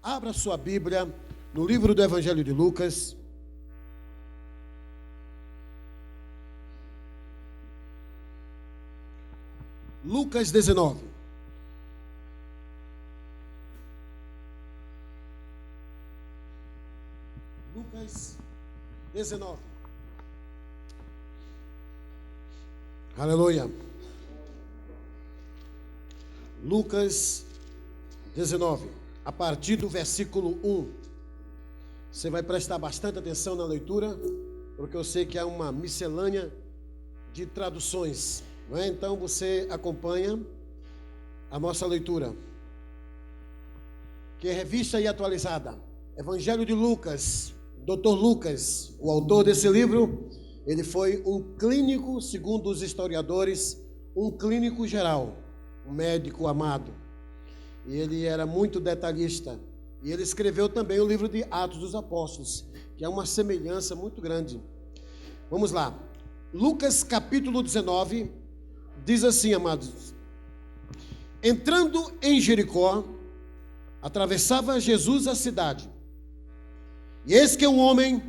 Abra sua Bíblia no livro do Evangelho de Lucas. Lucas 19. Lucas 19. Aleluia. Lucas 19. A partir do versículo 1. Você vai prestar bastante atenção na leitura, porque eu sei que há uma miscelânea de traduções. Não é? Então você acompanha a nossa leitura, que é revista e atualizada. Evangelho de Lucas, Dr. Lucas, o autor desse livro, ele foi um clínico, segundo os historiadores, um clínico geral, um médico amado. E ele era muito detalhista. E ele escreveu também o livro de Atos dos Apóstolos, que é uma semelhança muito grande. Vamos lá. Lucas capítulo 19, diz assim, amados: entrando em Jericó, atravessava Jesus a cidade. E eis que um homem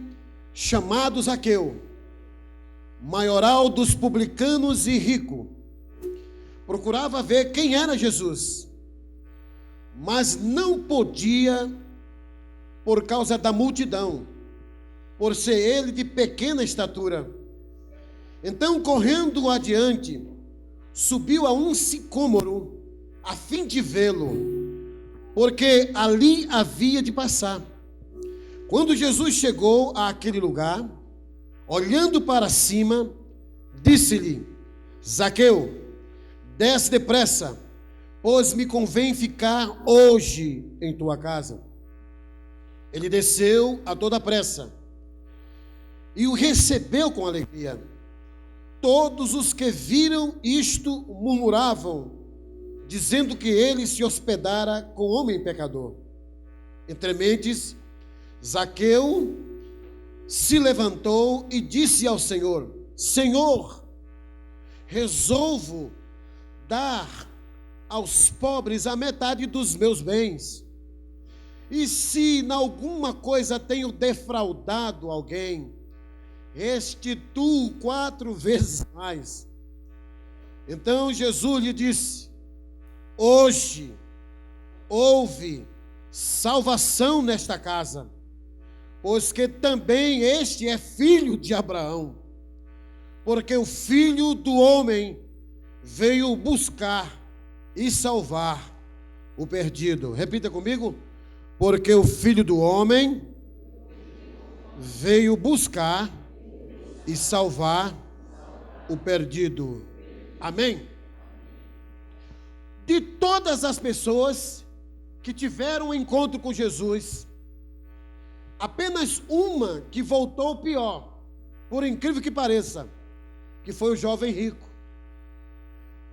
chamado Zaqueu, maioral dos publicanos e rico, procurava ver quem era Jesus, mas não podia por causa da multidão, por ser ele de pequena estatura. Então, correndo adiante, subiu a um sicômoro, a fim de vê-lo, porque ali havia de passar. Quando Jesus chegou àquele lugar, olhando para cima, disse-lhe: Zaqueu, desce depressa, pois me convém ficar hoje em tua casa. Ele desceu a toda pressa e o recebeu com alegria. Todos os que viram isto murmuravam, dizendo que ele se hospedara com homem pecador. Entre mentes, Zaqueu se levantou e disse ao Senhor: Senhor, resolvo dar aos pobres a metade dos meus bens. E se em alguma coisa tenho defraudado alguém, restituo 4 vezes mais. Então Jesus lhe disse: hoje houve salvação nesta casa, pois que também este é filho de Abraão, porque o Filho do Homem veio buscar e salvar o perdido. Repita comigo: porque o Filho do Homem veio buscar e salvar o perdido. Amém? De todas as pessoas que tiveram um encontro com Jesus, apenas uma que voltou pior, por incrível que pareça, que foi o jovem rico.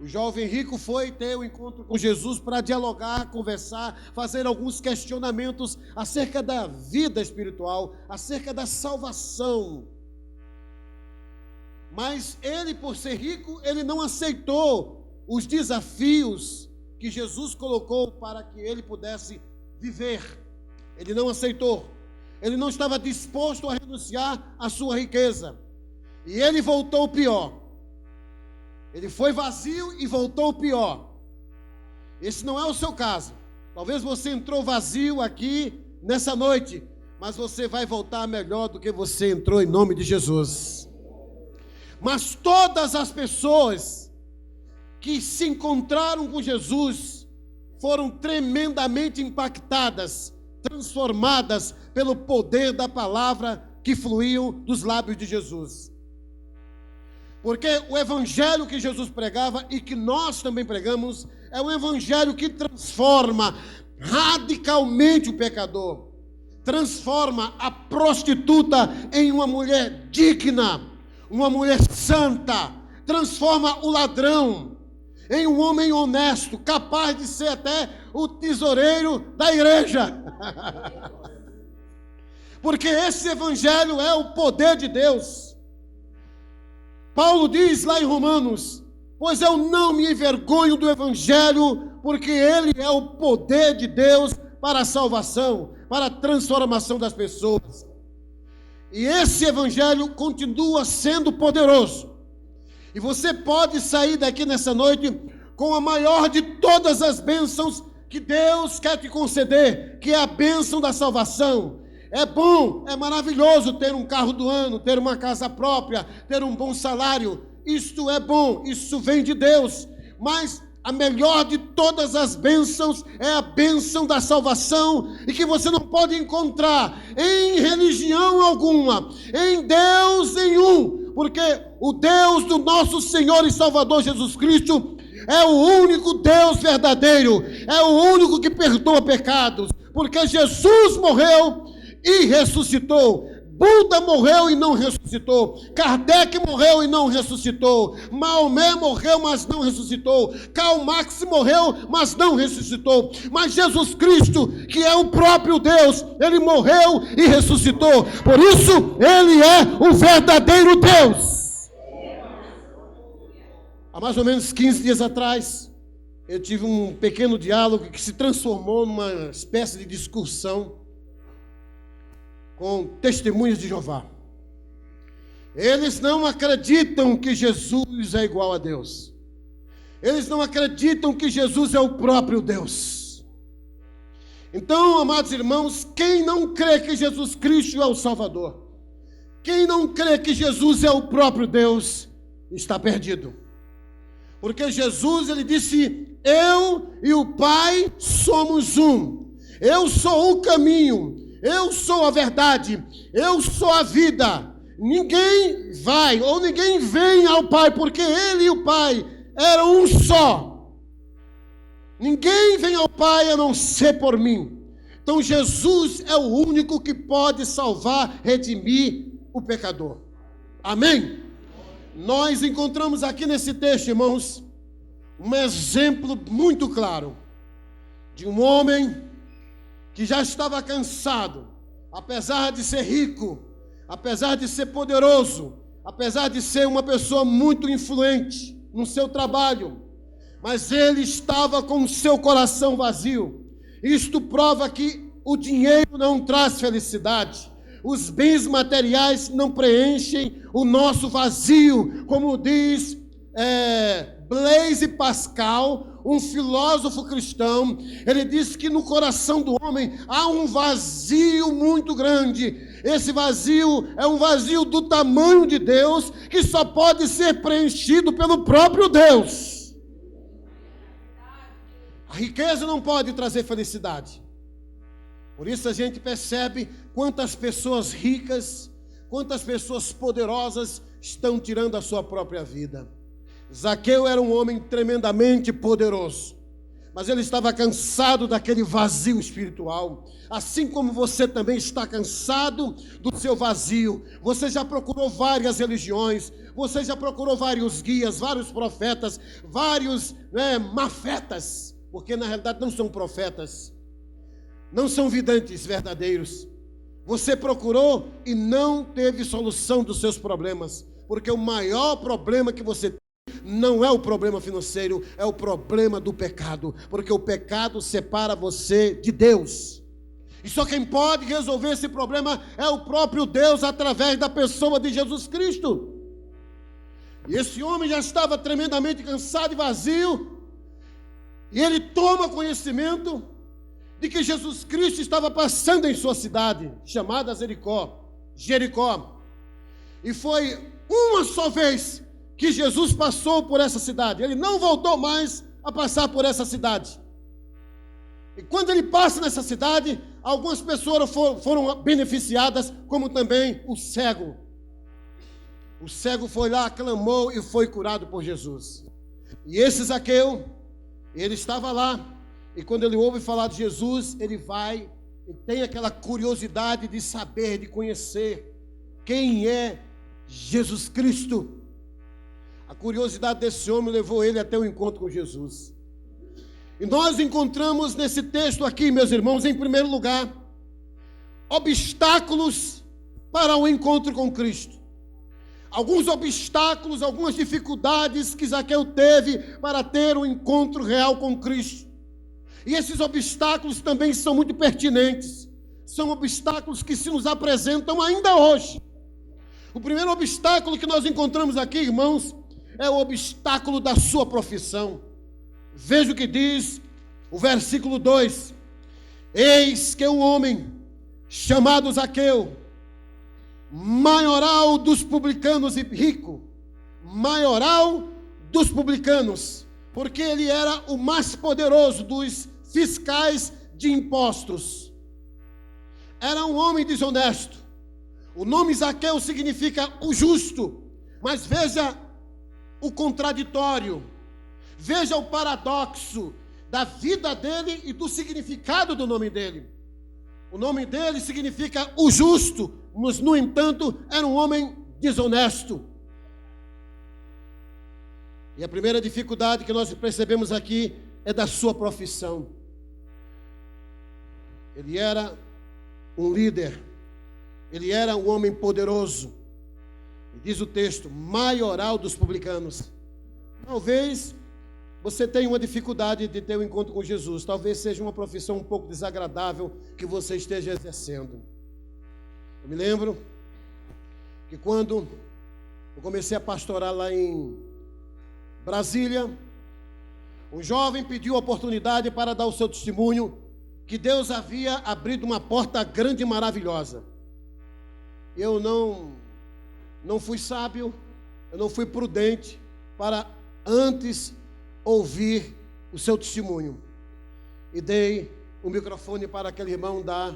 O jovem rico foi ter um encontro com Jesus para dialogar, conversar, fazer alguns questionamentos acerca da vida espiritual, acerca da salvação. Mas ele, por ser rico, ele não aceitou os desafios que Jesus colocou para que ele pudesse viver. Ele não aceitou. Ele não estava disposto a renunciar à sua riqueza. E ele voltou pior. Ele foi vazio e voltou pior. Esse não é o seu caso. Talvez você entrou vazio aqui nessa noite, mas você vai voltar melhor do que você entrou, em nome de Jesus. Mas todas as pessoas que se encontraram com Jesus foram tremendamente impactadas, transformadas pelo poder da palavra que fluiu dos lábios de Jesus. Porque o evangelho que Jesus pregava e que nós também pregamos é um evangelho que transforma radicalmente o pecador, transforma a prostituta em uma mulher digna, uma mulher santa, transforma o ladrão em um homem honesto, capaz de ser até o tesoureiro da igreja. Porque esse evangelho é o poder de Deus. Paulo diz lá em Romanos: pois eu não me envergonho do evangelho, porque ele é o poder de Deus para a salvação, para a transformação das pessoas. E esse evangelho continua sendo poderoso. E você pode sair daqui nessa noite com a maior de todas as bênçãos que Deus quer te conceder, que é a bênção da salvação. É bom, é maravilhoso ter um carro do ano, ter uma casa própria, ter um bom salário. Isto é bom, isso vem de Deus. Mas a melhor de todas as bênçãos é a bênção da salvação, e que você não pode encontrar em religião alguma, em Deus nenhum, porque o Deus do nosso Senhor e Salvador Jesus Cristo é o único Deus verdadeiro, é o único que perdoa pecados, porque Jesus morreu e ressuscitou. Buda morreu e não ressuscitou. Kardec morreu e não ressuscitou. Maomé morreu, mas não ressuscitou. Karl Marx morreu, mas não ressuscitou. Mas Jesus Cristo, que é o próprio Deus, ele morreu e ressuscitou. Por isso, ele é o verdadeiro Deus. Há mais ou menos 15 dias atrás, eu tive um pequeno diálogo que se transformou numa espécie de discussão com testemunhas de Jeová. Eles não acreditam que Jesus é igual a Deus. Eles não acreditam que Jesus é o próprio Deus. Então, amados irmãos, quem não crê que Jesus Cristo é o Salvador, quem não crê que Jesus é o próprio Deus, está perdido. Porque Jesus, ele disse: eu e o Pai somos um. Eu sou o caminho, eu sou a verdade, eu sou a vida. Ninguém vai ou ninguém vem ao Pai, porque Ele e o Pai eram um só. Ninguém vem ao Pai a não ser por mim. Então Jesus é o único que pode salvar, redimir o pecador. Amém? Nós encontramos aqui nesse texto, irmãos, um exemplo muito claro de um homem que já estava cansado, apesar de ser rico, apesar de ser poderoso, apesar de ser uma pessoa muito influente no seu trabalho, mas ele estava com o seu coração vazio. Isto prova que o dinheiro não traz felicidade, os bens materiais não preenchem o nosso vazio, como diz Blaise Pascal, um filósofo cristão. Ele diz que no coração do homem há um vazio muito grande. Esse vazio é um vazio do tamanho de Deus, que só pode ser preenchido pelo próprio Deus. A riqueza não pode trazer felicidade. Por isso a gente percebe quantas pessoas ricas, quantas pessoas poderosas estão tirando a sua própria vida. Zaqueu era um homem tremendamente poderoso, mas ele estava cansado daquele vazio espiritual, assim como você também está cansado do seu vazio. Você já procurou várias religiões, você já procurou vários guias, vários profetas, vários mafetas, porque na realidade não são profetas, não são videntes verdadeiros. Você procurou e não teve solução dos seus problemas, porque o maior problema que você tem não é o problema financeiro, é o problema do pecado, porque o pecado separa você de Deus. E só quem pode resolver esse problema é o próprio Deus, através da pessoa de Jesus Cristo. E esse homem já estava tremendamente cansado e vazio, e ele toma conhecimento de que Jesus Cristo estava passando em sua cidade, chamada Jericó. E foi uma só vez que Jesus passou por essa cidade. Ele não voltou mais a passar por essa cidade. E quando ele passa nessa cidade, algumas pessoas foram beneficiadas, como também o cego. O cego foi lá, clamou e foi curado por Jesus. E esse Zaqueu, ele estava lá, e quando ele ouve falar de Jesus, ele vai e tem aquela curiosidade de saber, de conhecer quem é Jesus Cristo. A curiosidade desse homem levou ele até o encontro com Jesus. E nós encontramos nesse texto aqui, meus irmãos, em primeiro lugar, obstáculos para o encontro com Cristo. Alguns obstáculos, algumas dificuldades que Zaqueu teve para ter um encontro real com Cristo. E esses obstáculos também são muito pertinentes. São obstáculos que se nos apresentam ainda hoje. O primeiro obstáculo que nós encontramos aqui, irmãos, é o obstáculo da sua profissão. Veja o que diz o versículo 2. Eis que um homem chamado Zaqueu, maioral dos publicanos e rico, maioral dos publicanos, porque ele era o mais poderoso dos fiscais de impostos. Era um homem desonesto. O nome Zaqueu significa o justo, mas veja o contraditório, veja o paradoxo da vida dele e do significado do nome dele. O nome dele significa o justo, mas, no entanto, era um homem desonesto. E a primeira dificuldade que nós percebemos aqui é da sua profissão. Ele era um líder, ele era um homem poderoso. E diz o texto, maioral dos publicanos. Talvez você tenha uma dificuldade de ter um encontro com Jesus. Talvez seja uma profissão um pouco desagradável que você esteja exercendo. Eu me lembro que quando eu comecei a pastorar lá em Brasília, um jovem pediu a oportunidade para dar o seu testemunho que Deus havia abrido uma porta grande e maravilhosa. Eu não fui sábio, eu não fui prudente para antes ouvir o seu testemunho. E dei o microfone para aquele irmão dar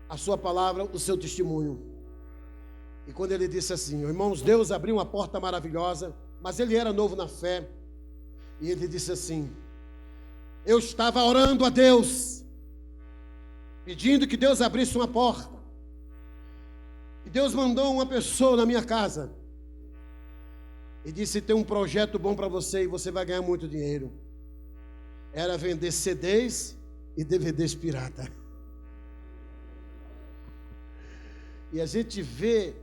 a sua palavra, o seu testemunho. E quando ele disse assim, irmãos, Deus abriu uma porta maravilhosa, mas ele era novo na fé. E ele disse assim, eu estava orando a Deus, pedindo que Deus abrisse uma porta. E Deus mandou uma pessoa na minha casa e disse, tem um projeto bom para você e você vai ganhar muito dinheiro. Era vender CDs e DVDs pirata. E a gente vê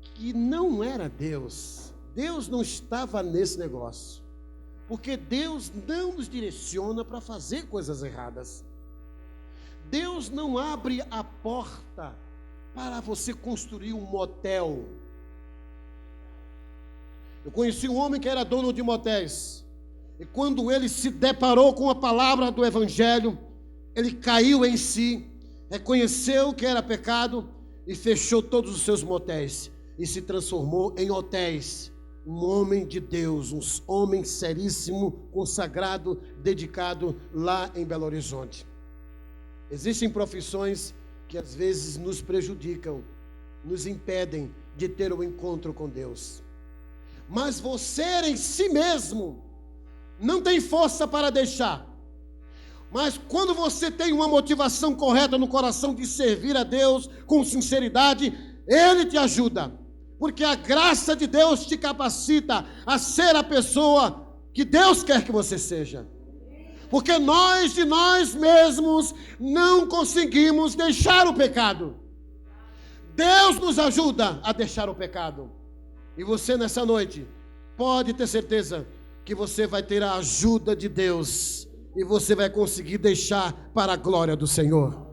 que não era Deus. Deus não estava nesse negócio. Porque Deus não nos direciona para fazer coisas erradas. Deus não abre a porta para você construir um motel. Eu conheci um homem que era dono de motéis. E quando ele se deparou com a palavra do Evangelho, ele caiu em si, reconheceu que era pecado e fechou todos os seus motéis. E se transformou em hotéis. Um homem de Deus, um homem seríssimo, consagrado, dedicado lá em Belo Horizonte. Existem profissões que às vezes nos prejudicam, nos impedem de ter um encontro com Deus. Mas você em si mesmo não tem força para deixar. Mas quando você tem uma motivação correta no coração de servir a Deus com sinceridade, Ele te ajuda. Porque a graça de Deus te capacita a ser a pessoa que Deus quer que você seja. Porque nós de nós mesmos não conseguimos deixar o pecado. Deus nos ajuda a deixar o pecado. E você nessa noite pode ter certeza que você vai ter a ajuda de Deus. E você vai conseguir deixar para a glória do Senhor.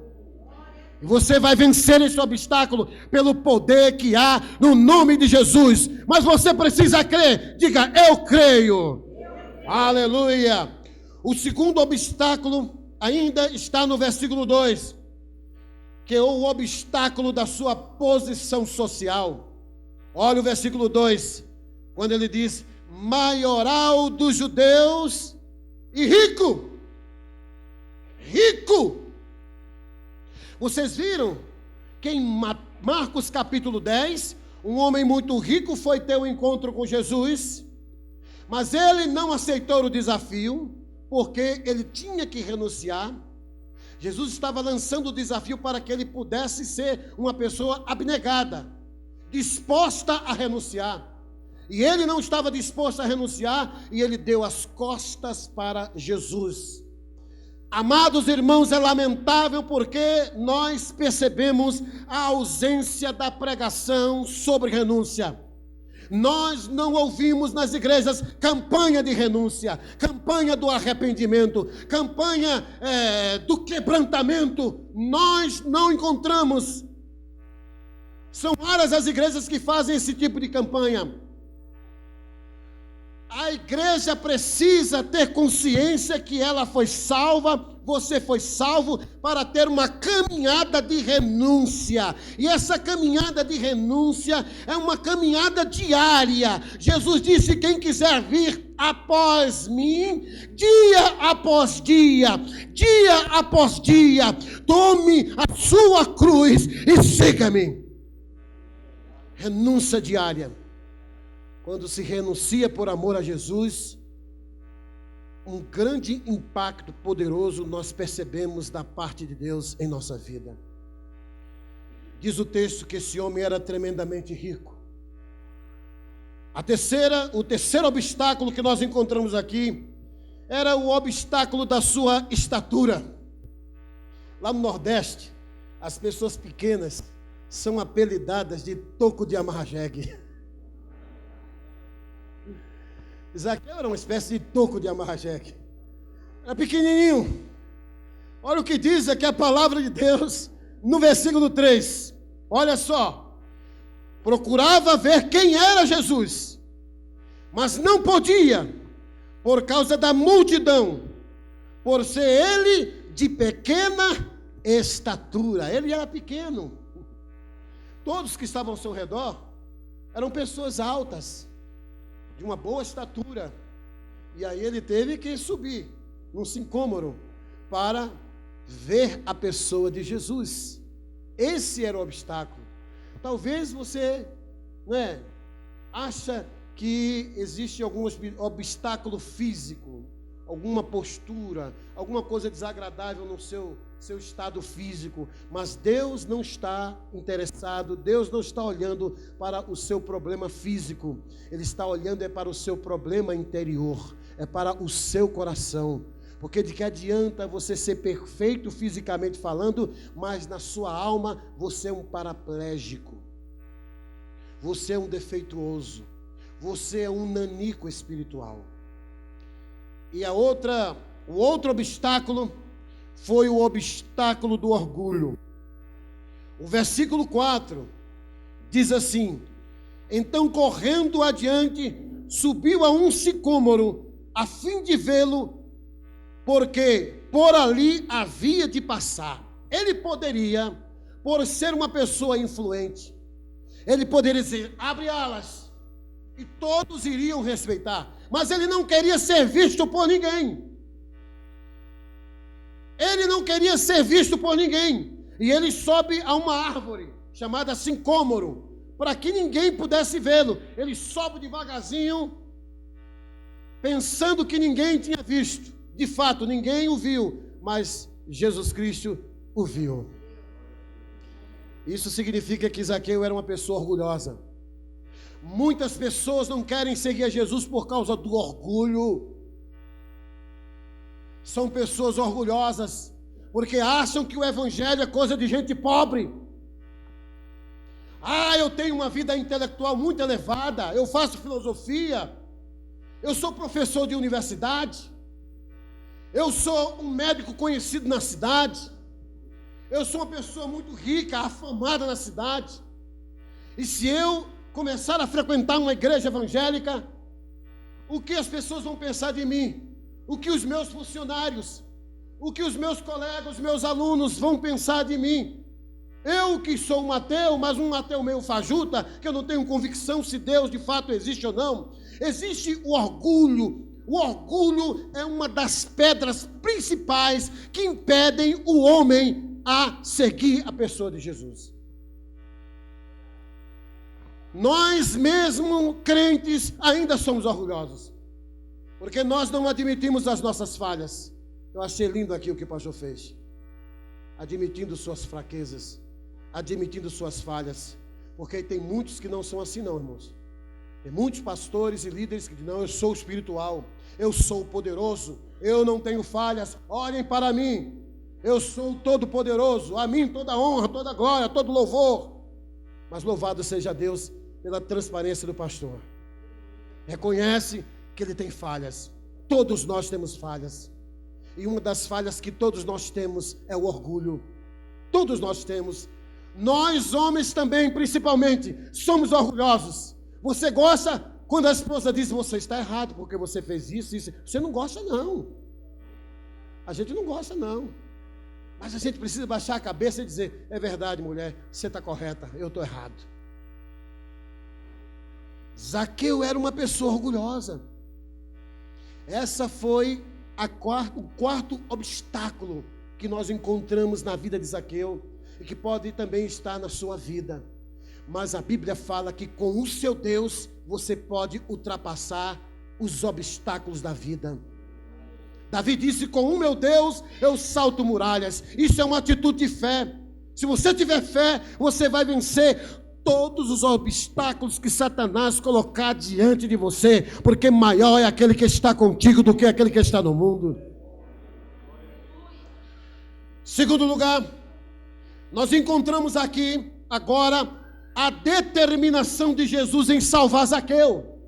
E você vai vencer esse obstáculo pelo poder que há no nome de Jesus. Mas você precisa crer. Diga, eu creio. Aleluia. O segundo obstáculo ainda está no versículo 2. Que é o obstáculo da sua posição social. Olha o versículo 2. Quando ele diz, maioral dos judeus e rico. Rico. Vocês viram que em Marcos capítulo 10, um homem muito rico foi ter um encontro com Jesus, mas ele não aceitou o desafio, porque ele tinha que renunciar. Jesus estava lançando o desafio para que ele pudesse ser uma pessoa abnegada, disposta a renunciar. E ele não estava disposto a renunciar, e ele deu as costas para Jesus. Amados irmãos, é lamentável porque nós percebemos a ausência da pregação sobre renúncia. Nós não ouvimos nas igrejas campanha de renúncia, campanha do arrependimento, campanha do quebrantamento. Nós não encontramos. São raras as igrejas que fazem esse tipo de campanha. A igreja precisa ter consciência que ela foi salva, você foi salvo, para ter uma caminhada de renúncia. E essa caminhada de renúncia é uma caminhada diária. Jesus disse: quem quiser vir após mim, dia após dia, tome a sua cruz e siga-me. Renúncia diária. Quando se renuncia por amor a Jesus, um grande impacto poderoso nós percebemos da parte de Deus em nossa vida. Diz o texto que esse homem era tremendamente rico. O terceiro obstáculo que nós encontramos aqui era o obstáculo da sua estatura. Lá no Nordeste, as pessoas pequenas são apelidadas de toco de amarra-jegue. Zaqueu era uma espécie de toco de amarra-jegue. Era pequenininho. Olha o que diz aqui a palavra de Deus no versículo 3. Olha só. Procurava ver quem era Jesus, mas não podia, por causa da multidão, por ser ele de pequena estatura. Ele era pequeno. Todos que estavam ao seu redor eram pessoas altas, de uma boa estatura. E aí ele teve que subir num sicômoro para ver a pessoa de Jesus. Esse era o obstáculo. Talvez você acha que existe algum obstáculo físico, alguma postura, alguma coisa desagradável no seu estado físico, mas Deus não está interessado, Deus não está olhando para o seu problema físico, Ele está olhando para o seu problema interior, é para o seu coração. Porque de que adianta você ser perfeito fisicamente falando, mas na sua alma você é um paraplégico, você é um defeituoso, você é um nanico espiritual. E o outro obstáculo foi o obstáculo do orgulho. O versículo 4 diz assim: então, correndo adiante, subiu a um sicômoro, a fim de vê-lo, porque por ali havia de passar. Ele poderia, por ser uma pessoa influente, ele poderia dizer: abre alas, e todos iriam respeitar. Mas ele não queria ser visto por ninguém. Ele não queria ser visto por ninguém. E ele sobe a uma árvore chamada sicômoro, para que ninguém pudesse vê-lo. Ele sobe devagarzinho, pensando que ninguém tinha visto. De fato, ninguém o viu, mas Jesus Cristo o viu. Isso significa que Zaqueu era uma pessoa orgulhosa. Muitas pessoas não querem seguir a Jesus por causa do orgulho. São pessoas orgulhosas, porque acham que o evangelho é coisa de gente pobre. Eu tenho uma vida intelectual muito elevada, eu faço filosofia, eu sou professor de universidade, eu sou um médico conhecido na cidade, eu sou uma pessoa muito rica, afamada na cidade. E se eu começar a frequentar uma igreja evangélica, o que as pessoas vão pensar de mim? O que os meus funcionários, o que os meus colegas, os meus alunos vão pensar de mim? Eu que sou um ateu, mas um ateu meio fajuta, que eu não tenho convicção se Deus de fato existe ou não. Existe o orgulho. O orgulho é uma das pedras principais que impedem o homem a seguir a pessoa de Jesus. Nós mesmo, crentes, ainda somos orgulhosos, porque nós não admitimos as nossas falhas. Eu achei lindo aqui o que o pastor fez, admitindo suas fraquezas, admitindo suas falhas, porque tem muitos que não são assim não, irmãos. Tem muitos pastores e líderes que dizem: não, eu sou espiritual, eu sou poderoso, eu não tenho falhas, olhem para mim, eu sou todo poderoso, a mim toda honra, toda glória, todo louvor. Mas louvado seja Deus, pela transparência do pastor. Reconhece que ele tem falhas. Todos nós temos falhas. E uma das falhas que todos nós temos é o orgulho. Todos nós temos. Nós, homens também, principalmente, somos orgulhosos. Você gosta quando a esposa diz: você está errado porque você fez isso, isso. Você não gosta, não. A gente não gosta, não. Mas a gente precisa baixar a cabeça e dizer: é verdade, mulher, você está correta, eu estou errado. Zaqueu era uma pessoa orgulhosa. Essa foi o quarto obstáculo que nós encontramos na vida de Zaqueu e que pode também estar na sua vida. Mas a Bíblia fala que com o seu Deus você pode ultrapassar os obstáculos da vida. Davi disse: com o meu Deus eu salto muralhas. Isso é uma atitude de fé. Se você tiver fé, você vai vencer todos os obstáculos que Satanás colocar diante de você, porque maior é aquele que está contigo do que aquele que está no mundo. Segundo lugar, nós encontramos aqui agora a determinação de Jesus em salvar Zaqueu.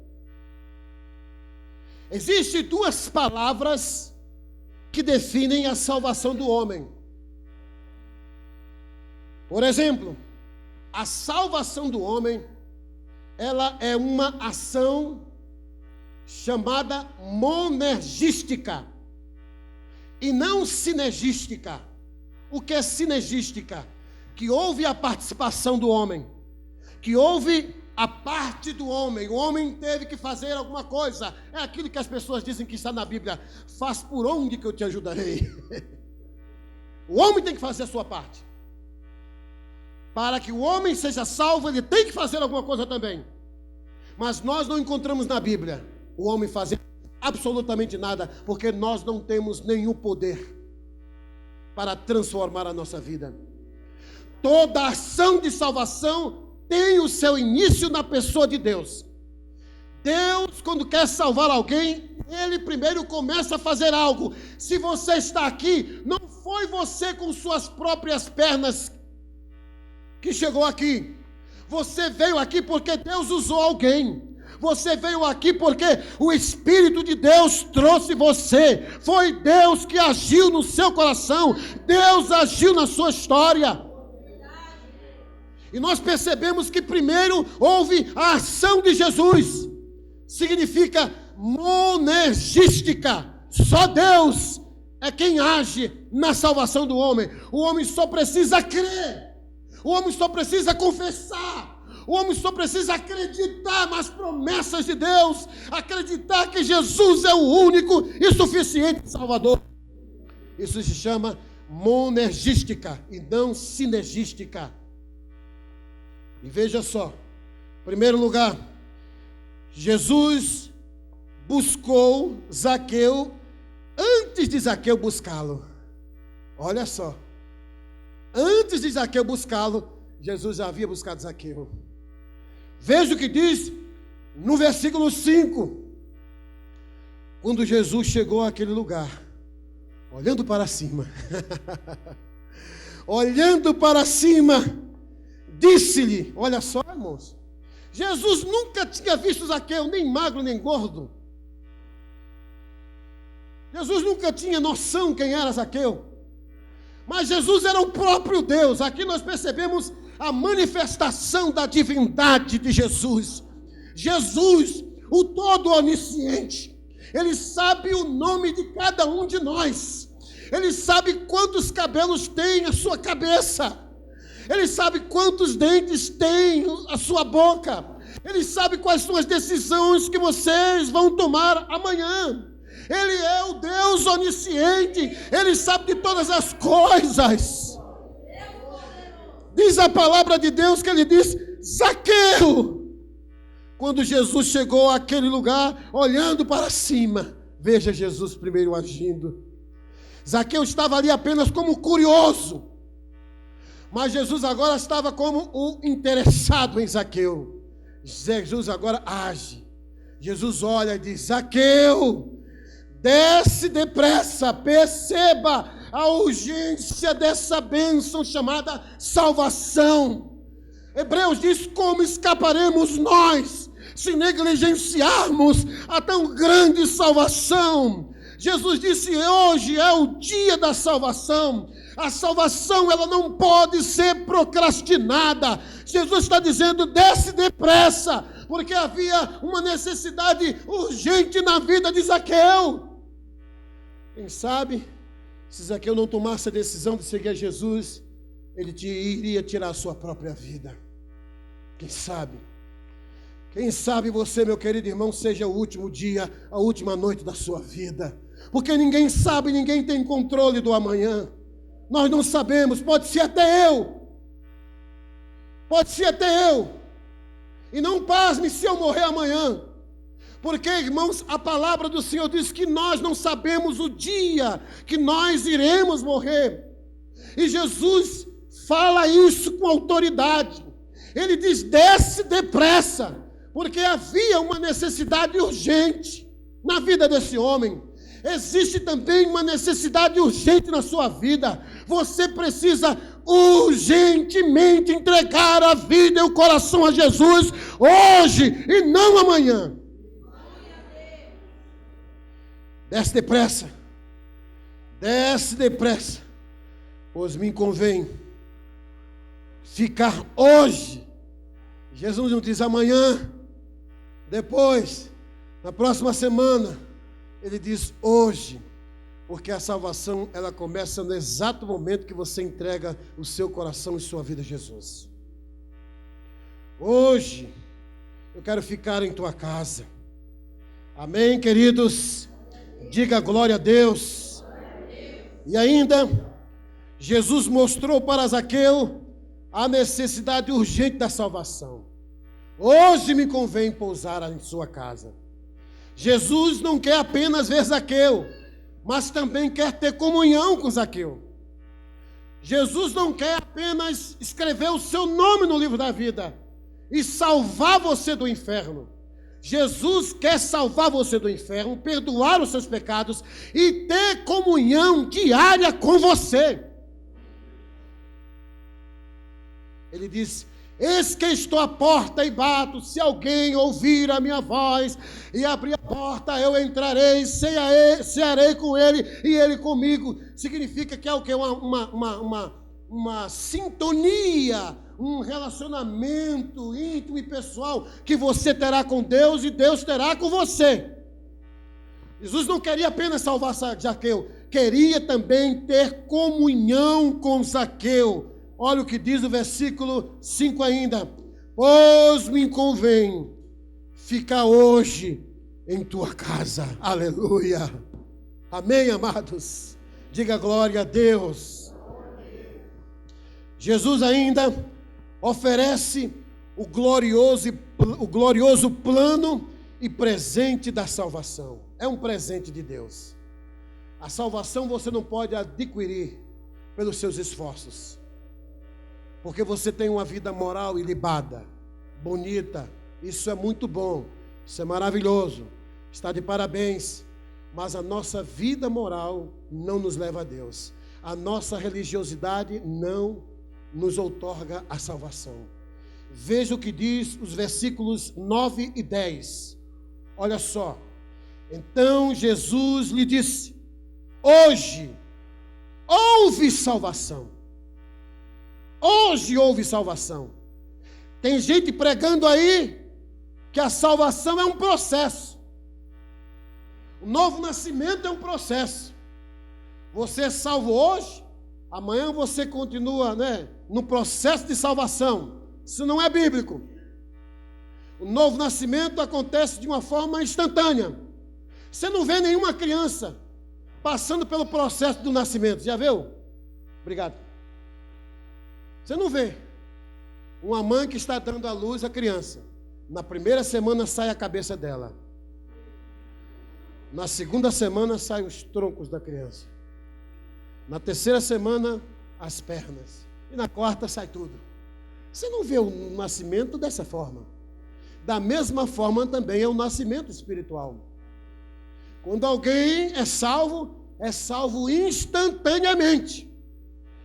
Existem duas palavras que definem a salvação do homem. Por exemplo, a salvação do homem, ela é uma ação chamada monergística e não sinergística. O que é sinergística? Que houve a participação do homem, que houve a parte do homem. O homem teve que fazer alguma coisa. É aquilo que as pessoas dizem que está na Bíblia: faz por onde que eu te ajudarei. O homem tem que fazer a sua parte. Para que o homem seja salvo, ele tem que fazer alguma coisa também. Mas nós não encontramos na Bíblia o homem fazer absolutamente nada, porque nós não temos nenhum poder para transformar a nossa vida. Toda ação de salvação tem o seu início na pessoa de Deus. Deus, quando quer salvar alguém, Ele primeiro começa a fazer algo. Se você está aqui, não foi você com suas próprias pernas que chegou aqui. Você veio aqui porque Deus usou alguém. Você veio aqui porque o Espírito de Deus trouxe você. Foi Deus que agiu no seu coração. Deus agiu na sua história. E nós percebemos que primeiro houve a ação de Jesus. Significa monergística. Só Deus é quem age na salvação do homem. O homem só precisa crer. O homem só precisa confessar. O homem só precisa acreditar nas promessas de Deus. Acreditar que Jesus é o único e suficiente Salvador. Isso se chama monergística e não sinergística. E veja só, em primeiro lugar, Jesus buscou Zaqueu antes de Zaqueu buscá-lo. Olha só, antes de Zaqueu buscá-lo, Jesus já havia buscado Zaqueu. Veja o que diz no versículo 5. Quando Jesus chegou àquele lugar, olhando para cima, olhando para cima, disse-lhe, olha só, irmãos, Jesus nunca tinha visto Zaqueu, nem magro, nem gordo. Jesus nunca tinha noção quem era Zaqueu. Mas Jesus era o próprio Deus. Aqui nós percebemos a manifestação da divindade de Jesus. Jesus, o todo onisciente, Ele sabe o nome de cada um de nós. Ele sabe quantos cabelos tem a sua cabeça. Ele sabe quantos dentes tem a sua boca. Ele sabe quais são as decisões que vocês vão tomar amanhã. Ele é o Deus onisciente. Ele sabe de todas as coisas. Diz a palavra de Deus que ele diz: Zaqueu. Quando Jesus chegou àquele lugar, olhando para cima, veja Jesus primeiro agindo. Zaqueu estava ali apenas como curioso. Mas Jesus agora estava como o interessado em Zaqueu. Jesus agora age. Jesus olha e diz: Zaqueu, desce depressa, perceba a urgência dessa bênção chamada salvação. Hebreus diz: como escaparemos nós se negligenciarmos a tão grande salvação? Jesus disse: hoje é o dia da salvação. A salvação, ela não pode ser procrastinada. Jesus está dizendo: desce depressa, porque havia uma necessidade urgente na vida de Zaqueu. Quem sabe, se Zaqueu não tomasse a decisão de seguir a Jesus, ele iria tirar a sua própria vida. Quem sabe? Quem sabe você, meu querido irmão, seja o último dia, a última noite da sua vida. Porque ninguém sabe, ninguém tem controle do amanhã. Nós não sabemos, pode ser até eu. Pode ser até eu. E não pasme se eu morrer amanhã. Porque, irmãos, a palavra do Senhor diz que nós não sabemos o dia que nós iremos morrer. E Jesus fala isso com autoridade. Ele diz: desce depressa, porque havia uma necessidade urgente na vida desse homem. Existe também uma necessidade urgente na sua vida. Você precisa urgentemente entregar a vida e o coração a Jesus hoje e não amanhã. Desce depressa, pois me convém ficar hoje. Jesus não diz amanhã, depois, na próxima semana. Ele diz hoje, porque a salvação, ela começa no exato momento que você entrega o seu coração e sua vida a Jesus. Hoje, eu quero ficar em tua casa. Amém, queridos? Diga glória a Deus. E ainda, Jesus mostrou para Zaqueu a necessidade urgente da salvação. Hoje me convém pousar em sua casa. Jesus não quer apenas ver Zaqueu, mas também quer ter comunhão com Zaqueu. Jesus não quer apenas escrever o seu nome no livro da vida e salvar você do inferno. Jesus quer salvar você do inferno, perdoar os seus pecados e ter comunhão diária com você. Ele diz: eis que estou à porta e bato, se alguém ouvir a minha voz e abrir a porta, eu entrarei, cearei com ele e ele comigo. Significa que é o que? Uma sintonia, um relacionamento íntimo e pessoal que você terá com Deus e Deus terá com você. Jesus não queria apenas salvar Zaqueu, queria também ter comunhão com Zaqueu. Olha o que diz o versículo 5 ainda: pois me convém ficar hoje em tua casa. Aleluia. Amém, amados? Diga glória a Deus. Jesus ainda oferece o glorioso plano e presente da salvação. É um presente de Deus. A salvação você não pode adquirir pelos seus esforços. Porque você tem uma vida moral ilibada, bonita, isso é muito bom, isso é maravilhoso, está de parabéns, mas a nossa vida moral não nos leva a Deus, a nossa religiosidade não nos outorga a salvação. Veja o que diz os versículos 9 e 10, olha só: então Jesus lhe disse: hoje houve salvação. Hoje houve salvação. Tem gente pregando aí que a salvação é um processo. O novo nascimento é um processo. Você é salvo hoje, amanhã você continua, no processo de salvação. Isso não é bíblico. O novo nascimento acontece de uma forma instantânea. Você não vê nenhuma criança passando pelo processo do nascimento. Já viu? Obrigado. Você não vê uma mãe que está dando à luz a criança. Na primeira semana sai a cabeça dela. Na segunda semana saem os troncos da criança. Na terceira semana, as pernas. E na quarta sai tudo. Você não vê o nascimento dessa forma. Da mesma forma também é o nascimento espiritual. Quando alguém é salvo instantaneamente.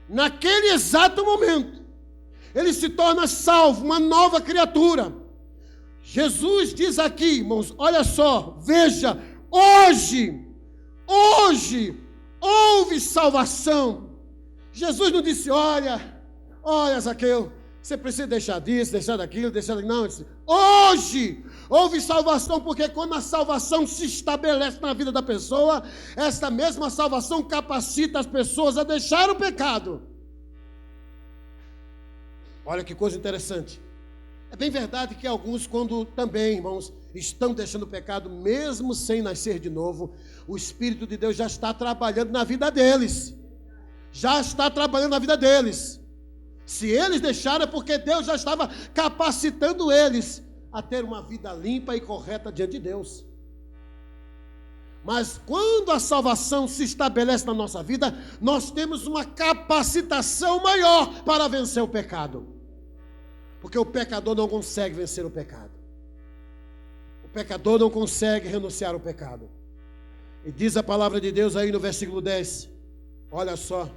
Naquele exato momento, ele se torna salvo, uma nova criatura. Jesus diz aqui, irmãos, olha só, veja, hoje houve salvação. Jesus não disse, olha, Zaqueu, você precisa deixar disso, deixar daquilo, deixar daquilo. Não, disse, hoje houve salvação, porque quando a salvação se estabelece na vida da pessoa, essa mesma salvação capacita as pessoas a deixar o pecado. Olha que coisa interessante. É bem verdade que alguns, quando também, irmãos, estão deixando o pecado, mesmo sem nascer de novo, o Espírito de Deus já está trabalhando na vida deles. Já está trabalhando na vida deles. Se eles deixaram, é porque Deus já estava capacitando eles a ter uma vida limpa e correta diante de Deus. Mas quando a salvação se estabelece na nossa vida, nós temos uma capacitação maior para vencer o pecado. Porque o pecador não consegue vencer o pecado. O pecador não consegue renunciar ao pecado. E diz a palavra de Deus aí no versículo 10. Olha só.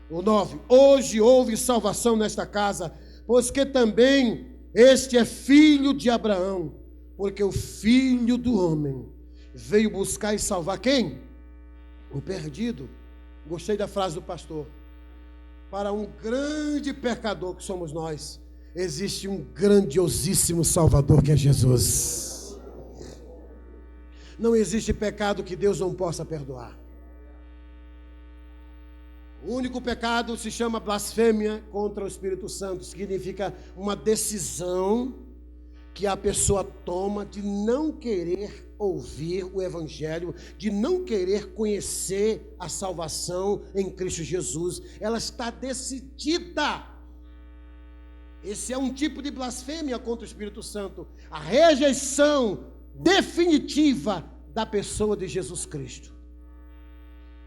O 9. Hoje houve salvação nesta casa, pois que também este é filho de Abraão. Porque o Filho do Homem veio buscar e salvar quem? O perdido. Gostei da frase do pastor. Para um grande pecador que somos nós, existe um grandiosíssimo Salvador que é Jesus. Não existe pecado que Deus não possa perdoar. O único pecado se chama blasfêmia contra o Espírito Santo. Significa uma decisão que a pessoa toma de não querer ouvir o Evangelho, de não querer conhecer a salvação em Cristo Jesus. Ela está decidida. Esse é um tipo de blasfêmia contra o Espírito Santo. A rejeição definitiva da pessoa de Jesus Cristo.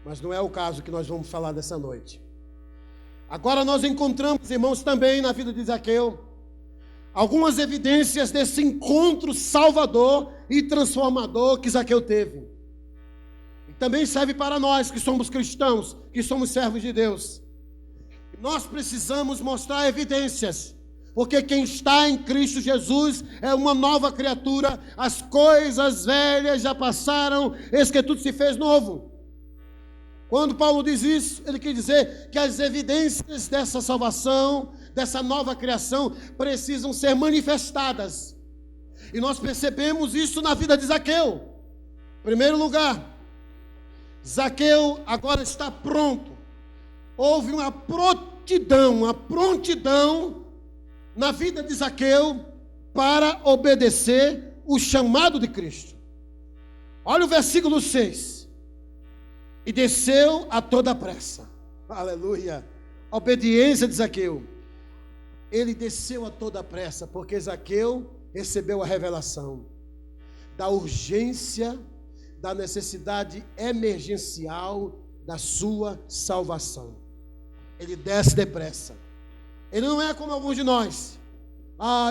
Mas não é o caso que nós vamos falar dessa noite. Agora nós encontramos, irmãos, também na vida de Zaqueu, algumas evidências desse encontro salvador e transformador que Zaqueu teve. E também serve para nós que somos cristãos, que somos servos de Deus. Nós precisamos mostrar evidências. Porque quem está em Cristo Jesus é uma nova criatura, as coisas velhas já passaram, eis que tudo se fez novo. Quando Paulo diz isso, ele quer dizer que as evidências dessa salvação, dessa nova criação, precisam ser manifestadas. E nós percebemos isso na vida de Zaqueu. Em primeiro lugar, Zaqueu agora está pronto. Houve uma prontidão na vida de Zaqueu para obedecer o chamado de Cristo. Olha o versículo 6. E desceu a toda pressa. Aleluia. A obediência de Zaqueu. Ele desceu a toda pressa, porque Zaqueu recebeu a revelação da urgência, da necessidade emergencial da sua salvação. Ele desce depressa. Ele não é como alguns de nós.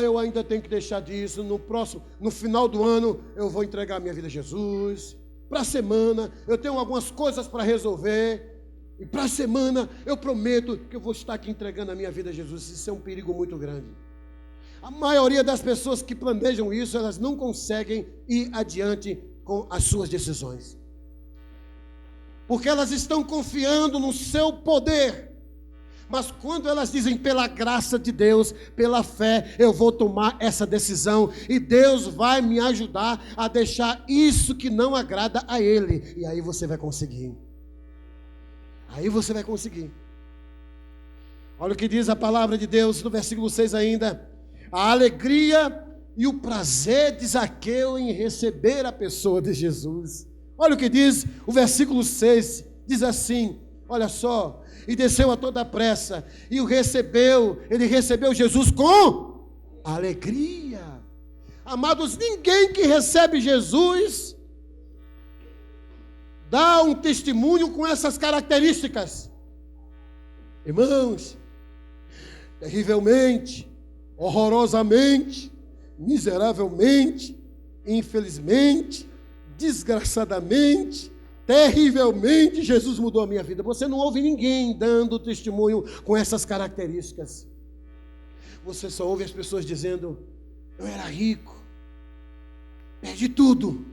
Eu ainda tenho que deixar disso. No final do ano, eu vou entregar minha vida a Jesus. Para a semana, eu tenho algumas coisas para resolver. E para a semana, eu prometo que eu vou estar aqui entregando a minha vida a Jesus. Isso é um perigo muito grande. A maioria das pessoas que planejam isso, elas não conseguem ir adiante com as suas decisões. Porque elas estão confiando no seu poder. Mas quando elas dizem, pela graça de Deus, pela fé, eu vou tomar essa decisão, e Deus vai me ajudar a deixar isso que não agrada a Ele, e aí você vai conseguir. Olha o que diz a palavra de Deus no versículo 6 ainda. A alegria e o prazer de Zaqueu em receber a pessoa de Jesus. Olha o que diz o versículo 6, diz assim, olha só. E desceu a toda pressa, e ele recebeu Jesus com alegria. Amados, ninguém que recebe Jesus dá um testemunho com essas características. Irmãos, terrivelmente, horrorosamente, miseravelmente, infelizmente, desgraçadamente, terrivelmente, Jesus mudou a minha vida. Você não ouve ninguém dando testemunho com essas características. você só ouve as pessoas dizendo: eu era rico, perdi tudo,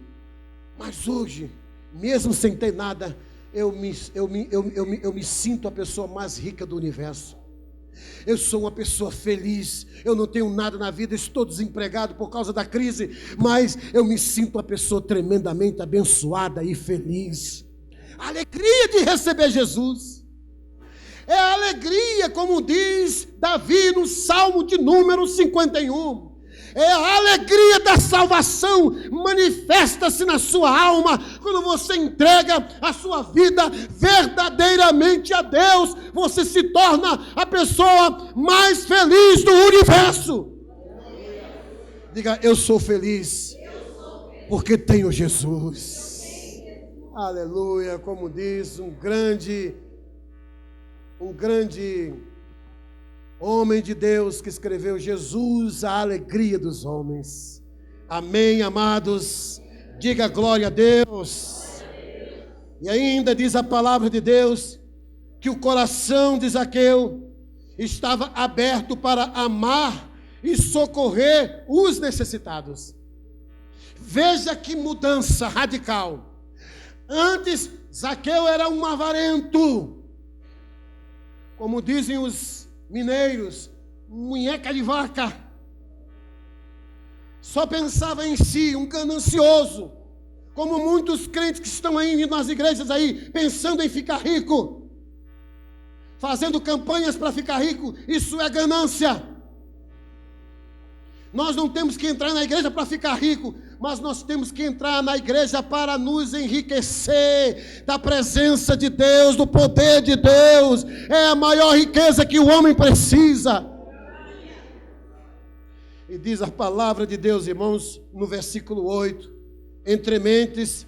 mas hoje, mesmo sem ter nada, eu me sinto a pessoa mais rica do universo. Eu sou uma pessoa feliz, eu não tenho nada na vida, estou desempregado por causa da crise, mas eu me sinto uma pessoa tremendamente abençoada e feliz. A alegria de receber Jesus é a alegria, como diz Davi no Salmo de número 51. É a alegria da salvação, manifesta-se na sua alma, quando você entrega a sua vida verdadeiramente a Deus, você se torna a pessoa mais feliz do universo. Diga: eu sou feliz, porque tenho Jesus. Aleluia, como diz um grande homem de Deus que escreveu: Jesus, a alegria dos homens. Amém, amados? Diga glória a Deus. E ainda diz a palavra de Deus que o coração de Zaqueu estava aberto para amar e socorrer os necessitados. Veja que mudança radical. Antes, Zaqueu era um avarento, como dizem os mineiros, munheca de vaca. Só pensava em si, um ganancioso, como muitos crentes que estão aí nas igrejas aí, pensando em ficar rico, fazendo campanhas para ficar rico. Isso é ganância. Nós não temos que entrar na igreja para ficar rico, mas nós temos que entrar na igreja para nos enriquecer da presença de Deus, do poder de Deus. É a maior riqueza que o homem precisa. E diz a palavra de Deus, irmãos, no versículo 8: entre mentes,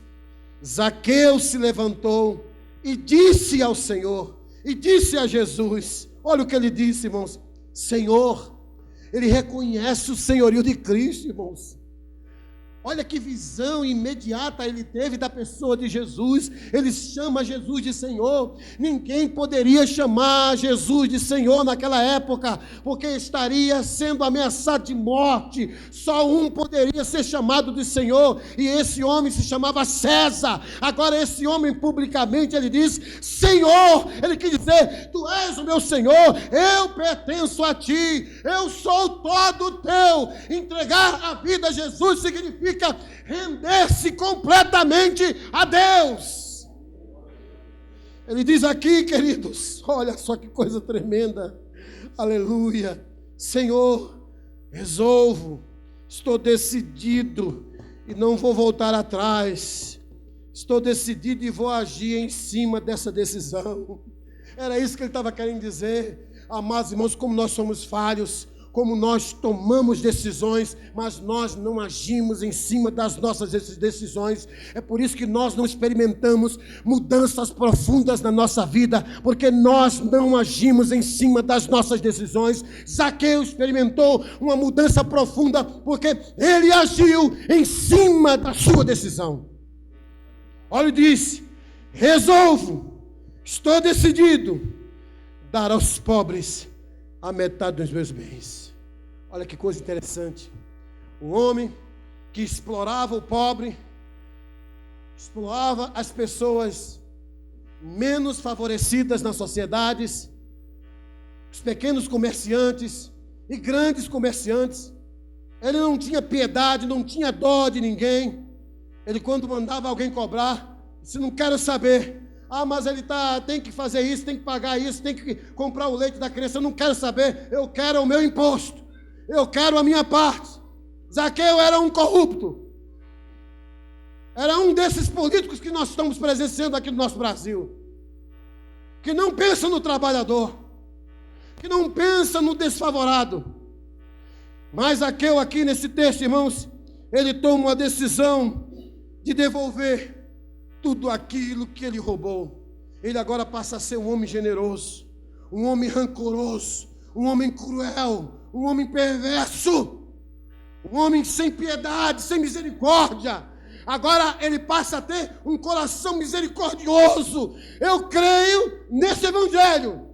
Zaqueu se levantou e disse ao Senhor, e disse a Jesus. Olha o que ele disse, irmãos: Senhor. Ele reconhece o senhorio de Cristo, irmãos. Olha que visão imediata ele teve da pessoa de Jesus. Ele chama Jesus de Senhor. Ninguém poderia chamar Jesus de Senhor naquela época, porque estaria sendo ameaçado de morte. Só um poderia ser chamado de Senhor, e esse homem se chamava César. Agora esse homem publicamente ele diz Senhor. Ele quer dizer: tu és o meu Senhor, eu pertenço a ti, eu sou todo teu. Entregar a vida a Jesus significa render-se completamente a Deus. Ele diz aqui, queridos, olha só que coisa tremenda, aleluia: Senhor, resolvo, estou decidido e não vou voltar atrás, estou decidido e vou agir em cima dessa decisão. Era isso que ele estava querendo dizer. Amados irmãos, como nós somos falhos, como nós tomamos decisões, mas nós não agimos em cima das nossas decisões. É por isso que nós não experimentamos mudanças profundas na nossa vida, porque nós não agimos em cima das nossas decisões. Zaqueu experimentou uma mudança profunda, porque ele agiu em cima da sua decisão. Olha, ele disse: resolvo, estou decidido, dar aos pobres a metade dos meus bens. Olha que coisa interessante. Um homem que explorava o pobre, explorava as pessoas menos favorecidas nas sociedades, os pequenos comerciantes e grandes comerciantes. Ele não tinha piedade, não tinha dó de ninguém. Ele, quando mandava alguém cobrar, disse: não quero saber. Mas ele tem que fazer isso, tem que pagar isso, tem que comprar o leite da criança. Eu não quero saber, eu quero o meu imposto, eu quero a minha parte. Zaqueu era um corrupto, era um desses políticos que nós estamos presenciando aqui no nosso Brasil, que não pensa no trabalhador, que não pensa no desfavorado. Mas Zaqueu aqui nesse texto, irmãos, ele toma uma decisão de devolver tudo aquilo que ele roubou. Ele agora passa a ser um homem generoso, um homem rancoroso, um homem cruel, um homem perverso, um homem sem piedade, sem misericórdia. Agora ele passa a ter um coração misericordioso. Eu creio nesse evangelho.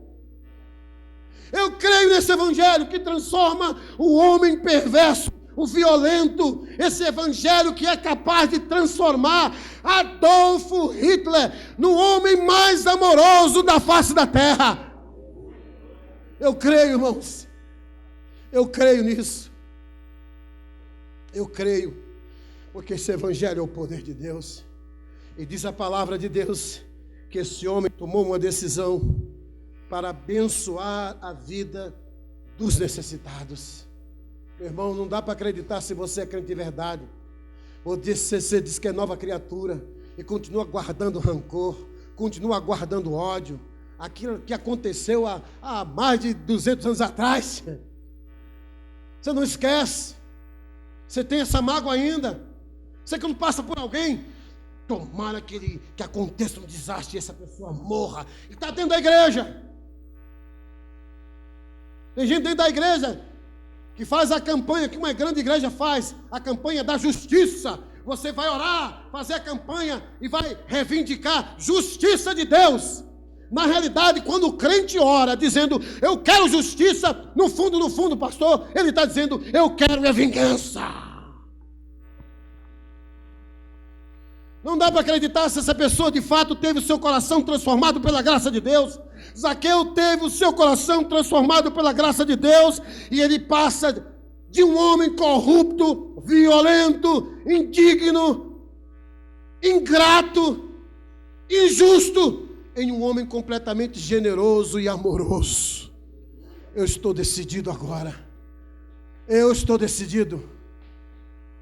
Eu creio nesse evangelho que transforma o homem perverso, o violento, esse evangelho que é capaz de transformar Adolfo Hitler no homem mais amoroso da face da terra. Eu creio, irmãos. Eu creio nisso. Eu creio, porque esse evangelho é o poder de Deus. E diz a palavra de Deus que esse homem tomou uma decisão para abençoar a vida dos necessitados. Meu irmão, não dá para acreditar se você é crente de verdade. Ou você diz que é nova criatura e continua guardando rancor, continua guardando ódio. Aquilo que aconteceu há mais de 200 anos atrás. Você não esquece. Você tem essa mágoa ainda. Você quando passa por alguém, tomara que aconteça um desastre e essa pessoa morra. E está dentro da igreja. Tem gente dentro da igreja que faz a campanha que uma grande igreja faz, a campanha da justiça. Você vai orar, fazer a campanha e vai reivindicar justiça de Deus. Na realidade, quando o crente ora dizendo, eu quero justiça, no fundo, pastor, ele está dizendo, eu quero a vingança. Não dá para acreditar se essa pessoa de fato teve o seu coração transformado pela graça de Deus. Zaqueu teve o seu coração transformado pela graça de Deus e ele passa de um homem corrupto, violento, indigno, ingrato, injusto, em um homem completamente generoso e amoroso. Eu estou decidido agora. Eu estou decidido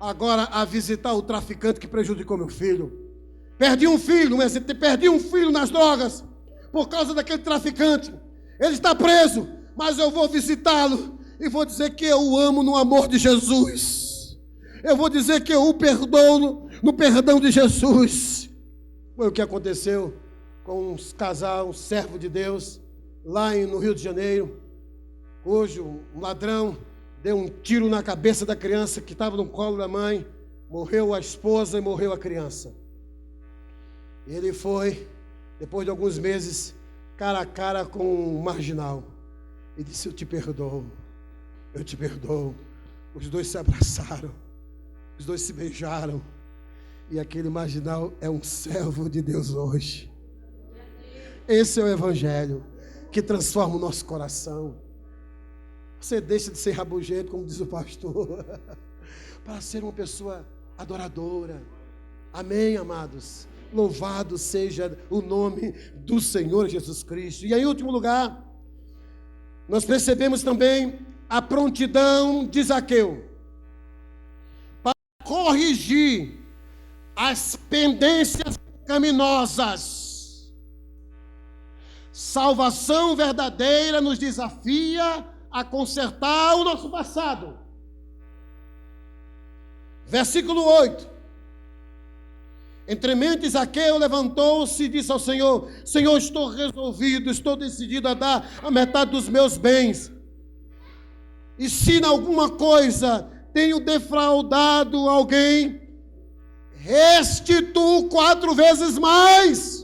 agora a visitar o traficante que prejudicou meu filho. Perdi um filho nas drogas por causa daquele traficante. Ele está preso, mas eu vou visitá-lo e vou dizer que eu o amo no amor de Jesus. Eu vou dizer que eu o perdoo no perdão de Jesus. Foi o que aconteceu com um servo de Deus, lá no Rio de Janeiro, cujo um ladrão deu um tiro na cabeça da criança que estava no colo da mãe, morreu a esposa e morreu a criança. Ele foi, depois de alguns meses, cara a cara com um marginal, e disse, eu te perdoo. Os dois se abraçaram, os dois se beijaram, e aquele marginal é um servo de Deus hoje. Esse é o evangelho que transforma o nosso coração. Você deixa de ser rabugento, como diz o pastor, para ser uma pessoa adoradora. Amém, amados? Louvado seja o nome do Senhor Jesus Cristo. E em último lugar, nós percebemos também a prontidão de Zaqueu para corrigir as pendências pecaminosas. Salvação verdadeira nos desafia a consertar o nosso passado. Versículo 8. Entremente Zaqueu levantou-se e disse ao Senhor, Senhor, estou resolvido, estou decidido a dar a metade dos meus bens. E se em alguma coisa tenho defraudado alguém, restituo 4 vezes mais.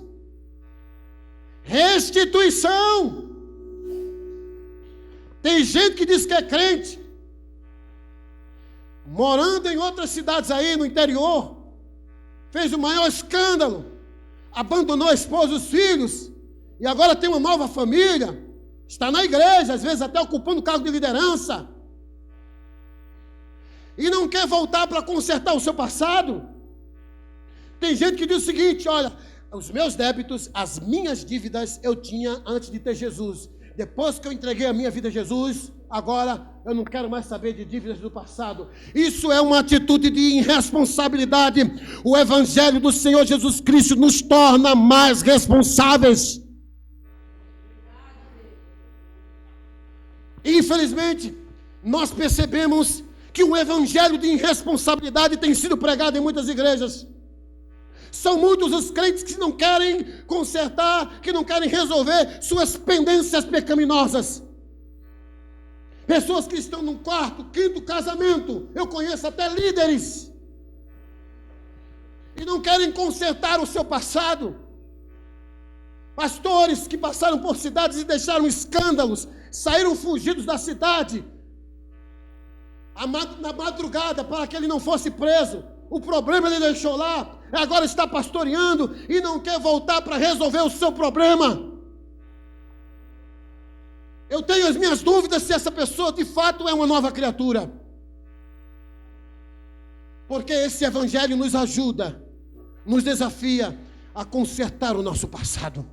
Restituição. Tem gente que diz que é crente, morando em outras cidades aí no interior, fez o maior escândalo, abandonou a esposa e os filhos, e agora tem uma nova família, está na igreja, às vezes até ocupando cargo de liderança, e não quer voltar para consertar o seu passado. Tem gente que diz o seguinte, olha, os meus débitos, as minhas dívidas eu tinha antes de ter Jesus. Depois que eu entreguei a minha vida a Jesus, agora eu não quero mais saber de dívidas do passado. Isso é uma atitude de irresponsabilidade. O Evangelho do Senhor Jesus Cristo nos torna mais responsáveis. Infelizmente, nós percebemos que o Evangelho de irresponsabilidade tem sido pregado em muitas igrejas. São muitos os crentes que não querem consertar, que não querem resolver suas pendências pecaminosas. Pessoas que estão no 4º, 5º casamento, eu conheço até líderes, e não querem consertar o seu passado. Pastores que passaram por cidades e deixaram escândalos, saíram fugidos da cidade na madrugada para que ele não fosse preso. O problema ele deixou lá, agora está pastoreando e não quer voltar para resolver o seu problema. Eu tenho as minhas dúvidas se essa pessoa de fato é uma nova criatura. Porque esse evangelho nos ajuda, nos desafia a consertar o nosso passado.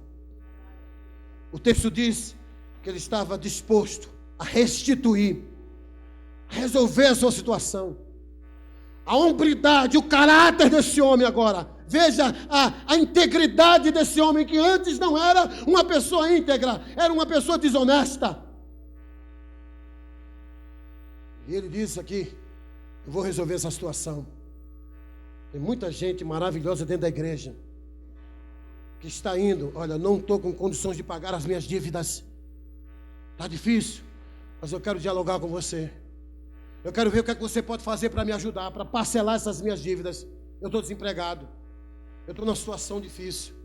O texto diz que ele estava disposto a restituir, a resolver a sua situação. A hombridade, o caráter desse homem agora. Veja a integridade desse homem, que antes não era uma pessoa íntegra, era uma pessoa desonesta. E ele disse aqui: eu vou resolver essa situação. Tem muita gente maravilhosa dentro da igreja que está indo: olha, não estou com condições de pagar as minhas dívidas, está difícil, mas eu quero dialogar com você. Eu quero ver o que é que você pode fazer para me ajudar, para parcelar essas minhas dívidas. Eu estou desempregado, eu estou numa situação difícil,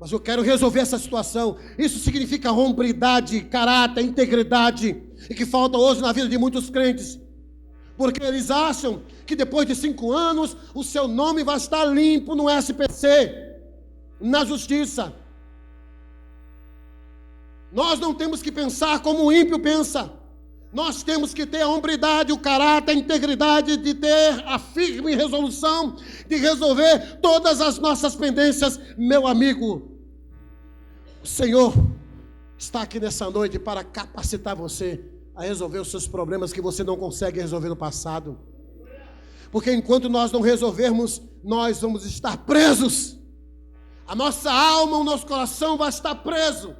mas eu quero resolver essa situação. Isso significa hombridade, caráter, integridade, e que falta hoje na vida de muitos crentes, porque eles acham que depois de 5 anos o seu nome vai estar limpo no SPC, na justiça. Nós não temos que pensar como o ímpio pensa. Nós temos que ter a hombridade, o caráter, a integridade de ter a firme resolução de resolver todas as nossas pendências. Meu amigo, o Senhor está aqui nessa noite para capacitar você a resolver os seus problemas que você não consegue resolver no passado. Porque enquanto nós não resolvermos, nós vamos estar presos. A nossa alma, o nosso coração vai estar preso.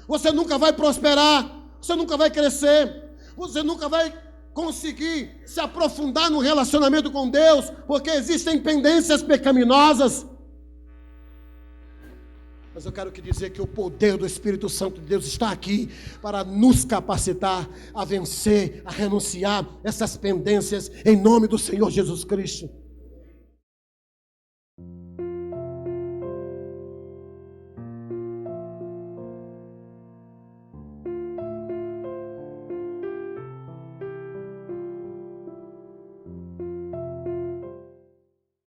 Você nunca vai prosperar, você nunca vai crescer, você nunca vai conseguir se aprofundar no relacionamento com Deus, porque existem pendências pecaminosas. Mas eu quero dizer que o poder do Espírito Santo de Deus está aqui para nos capacitar a vencer, a renunciar essas pendências em nome do Senhor Jesus Cristo.